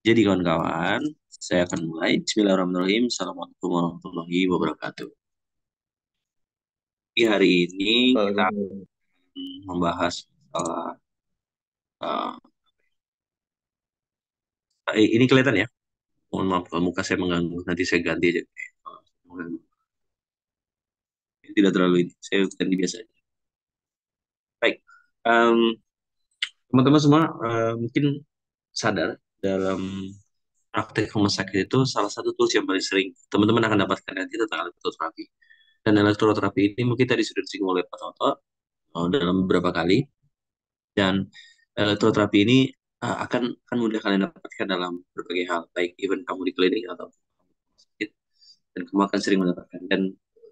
Jadi kawan-kawan, saya akan mulai. Bismillahirrahmanirrahim. Assalamualaikum warahmatullahi wabarakatuh. Di hari ini kita akan Waalaikumsalam. membahas masalah, uh, ini kelihatan ya? Mohon maaf kalau muka saya mengganggu. Nanti saya ganti aja. Mengganggu. Ini tidak terlalu ini. Saya ganti biasa aja. Baik. Em, Teman-teman semua mungkin sadar dalam praktek rumah sakit itu salah satu tools yang paling sering teman-teman akan dapatkan nanti tentang elektroterapi. Dan elektroterapi ini mungkin tadi sudah disinggung oleh Pak Toto dalam beberapa kali. Dan elektroterapi ini akan mudah kalian dapatkan dalam berbagai hal, baik even kamu di klinik atau sakit, dan kamu akan sering mendapatkan. Dan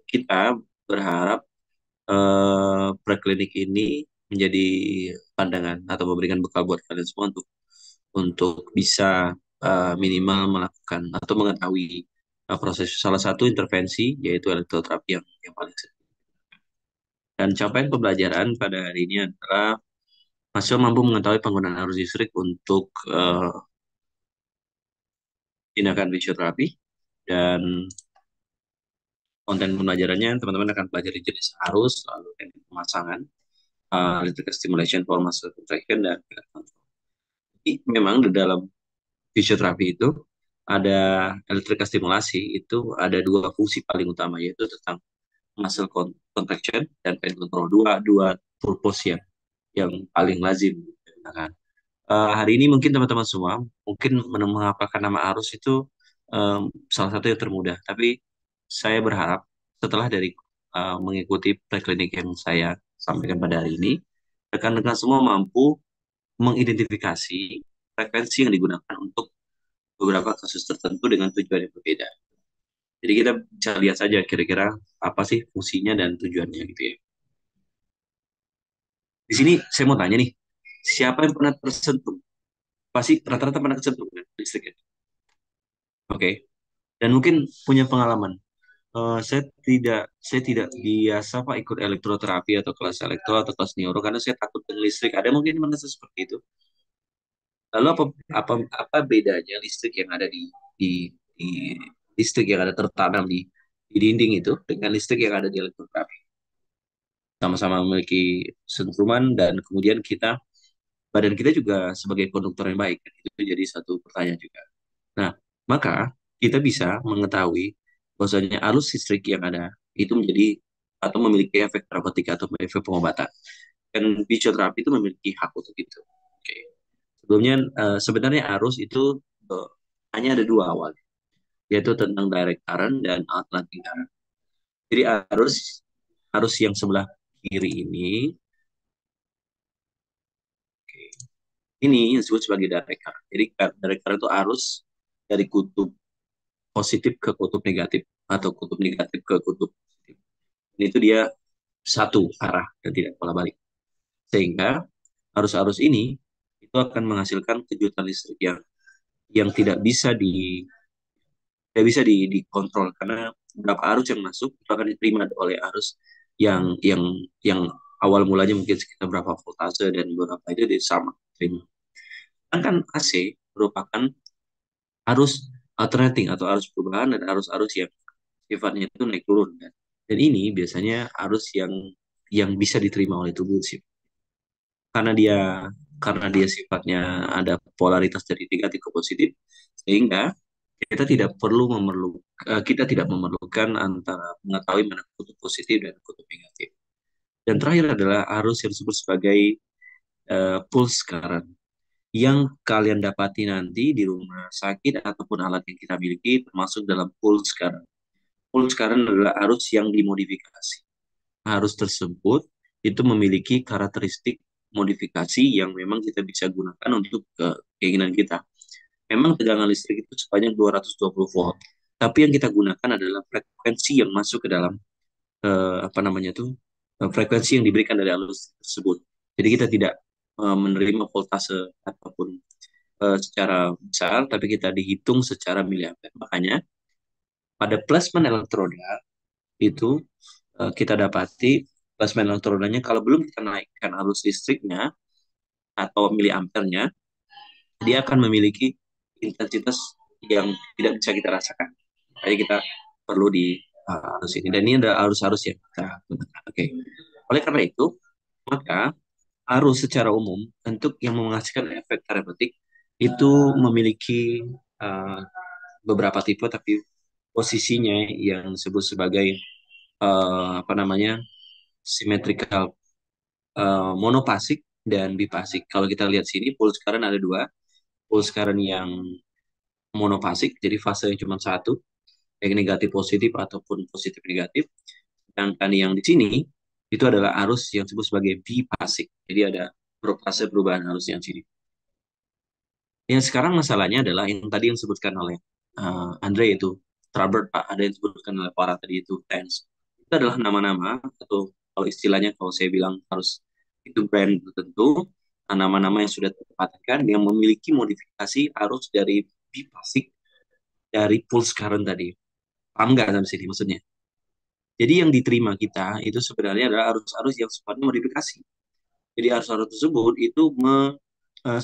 kita berharap preklinik ini menjadi pandangan atau memberikan bekal buat kalian semua untuk bisa minimal melakukan atau mengetahui proses salah satu intervensi yaitu elektroterapi yang paling sering. Dan capaian pembelajaran pada hari ini adalah mahasiswa mampu mengetahui penggunaan arus listrik untuk tindakan fisioterapi, dan konten pembelajarannya teman-teman akan pelajari jenis arus, lalu teknik pemasangan, electrical stimulation for muscle contraction, dan field control. Jadi memang di dalam fisioterapi itu ada electrical stimulasi, itu ada dua fungsi paling utama, yaitu tentang muscle contraction dan pain control, dua dua purpose yang paling lazim digunakan. Hari ini mungkin teman-teman semua mungkin menghafalkan nama arus itu salah satu yang termudah. Tapi saya berharap setelah dari mengikuti preklinik yang saya sampaikan pada hari ini, rekan-rekan semua mampu mengidentifikasi frekuensi yang digunakan untuk beberapa kasus tertentu dengan tujuan yang berbeda. Jadi kita bisa lihat saja kira-kira apa sih fungsinya dan tujuannya gitu ya. Di sini saya mau tanya nih, siapa yang pernah tersentuh? Pasti rata-rata pernah tersentuh kan listrik ya? Oke. Dan mungkin punya pengalaman. Saya tidak biasa Pak ikut elektroterapi atau kelas elektro atau kelas neuro karena saya takut dengan listrik. Ada mungkin merasa seperti itu. Lalu apa apa apa bedanya listrik yang ada di listrik yang ada tertanam di dinding itu dengan listrik yang ada di elektroterapi? Sama-sama memiliki sentruman dan kemudian badan kita juga sebagai konduktor yang baik. Itu jadi satu pertanyaan juga. Nah, maka kita bisa mengetahui bahwasanya arus listrik yang ada itu menjadi atau memiliki efek terapeutik atau efek pengobatan. Dan fisioterapi itu memiliki hak untuk itu. Oke. Sebelumnya sebenarnya arus itu eh, hanya ada dua awal, yaitu tentang direct current dan alternating current. Jadi arus arus yang sebelah kiri ini, oke, ini yang disebut sebagai direct current. Jadi direct current itu arus dari kutub positif ke kutub negatif atau kutub negatif ke kutub positif. Itu dia satu arah dan tidak pola balik. Sehingga arus-arus ini itu akan menghasilkan kejutan listrik yang tidak bisa dikontrol karena berapa arus yang masuk itu akan diterima oleh arus yang awal mulanya mungkin sekitar berapa voltase dan berapa itu sama terima. Sedangkan AC merupakan arus alternating atau arus perubahan dan arus-arus yang sifatnya itu naik turun kan. Dan ini biasanya arus yang bisa diterima oleh tubuh sih. Karena dia karena dia sifatnya ada polaritas dari negatif ke positif, sehingga kita tidak memerlukan antara mengetahui mana kutub positif dan kutub negatif. Dan terakhir adalah arus yang disebut sebagai pulse current yang kalian dapati nanti di rumah sakit ataupun alat yang kita miliki termasuk dalam pulse current. Pulse current adalah arus yang dimodifikasi. Arus tersebut itu memiliki karakteristik modifikasi yang memang kita bisa gunakan untuk keinginan kita. Memang tegangan listrik itu sepanjang 220 volt. Tapi yang kita gunakan adalah frekuensi yang masuk ke dalam apa namanya tuh frekuensi yang diberikan dari arus tersebut. Jadi kita tidak menerima voltase ataupun secara besar, tapi kita dihitung secara miliampere. Makanya pada plasma elektroda itu kita dapati plasma elektrodanya kalau belum kita naikkan arus listriknya atau miliampernya, dia akan memiliki intensitas yang tidak bisa kita rasakan. Jadi kita perlu di arus ini. Dan ini ada arus-arus yang kita gunakan. Oke. Oleh karena itu, maka arus secara umum untuk yang menghasilkan efek terapeutik itu memiliki uh, beberapa tipe, tapi posisinya yang disebut sebagai apa namanya symmetrical, monofasik dan bifasik. Kalau kita lihat sini, pulse current ada dua, pulse current yang monofasik, jadi fase yang cuma satu, yang negatif positif ataupun positif negatif. Sedangkan yang di sini itu adalah arus yang disebut sebagai bifasik. Jadi ada fase perubahan arus yang sini. Yang sekarang masalahnya adalah yang tadi yang disebutkan oleh Andre itu Trabert, Pak, ada yang disebutkan oleh para tadi itu TENS. Itu adalah nama-nama atau kalau istilahnya kalau saya bilang harus itu brand tertentu, nama-nama yang sudah terpatentkan yang memiliki modifikasi arus dari bifasik dari pulse current tadi. Paham nggak sampai sini maksudnya? Jadi yang diterima kita itu sebenarnya adalah arus-arus yang sifatnya modifikasi. Jadi arus-arus tersebut itu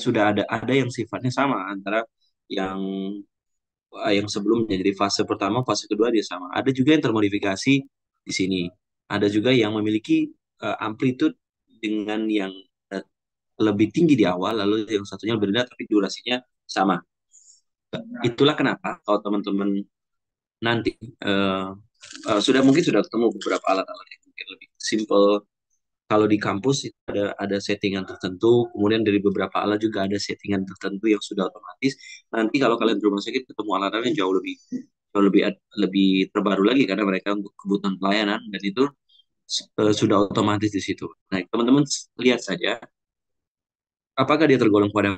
sudah ada yang sifatnya sama antara yang yang sebelumnya. Jadi fase pertama, fase kedua dia sama. Ada juga yang termodifikasi di sini. Ada juga yang memiliki amplitude dengan yang uh, lebih tinggi di awal, lalu yang satunya lebih rendah tapi durasinya sama. Itulah kenapa kalau teman-teman nanti mungkin sudah ketemu beberapa alat-alat yang mungkin lebih simple. Kalau di kampus itu ada settingan tertentu, kemudian dari beberapa alat juga ada settingan tertentu yang sudah otomatis. Nanti kalau kalian di rumah sakit ketemu alat-alat yang jauh lebih terbaru lagi karena mereka untuk kebutuhan pelayanan dan itu sudah otomatis di situ. Nah, teman-teman lihat saja apakah dia tergolong pada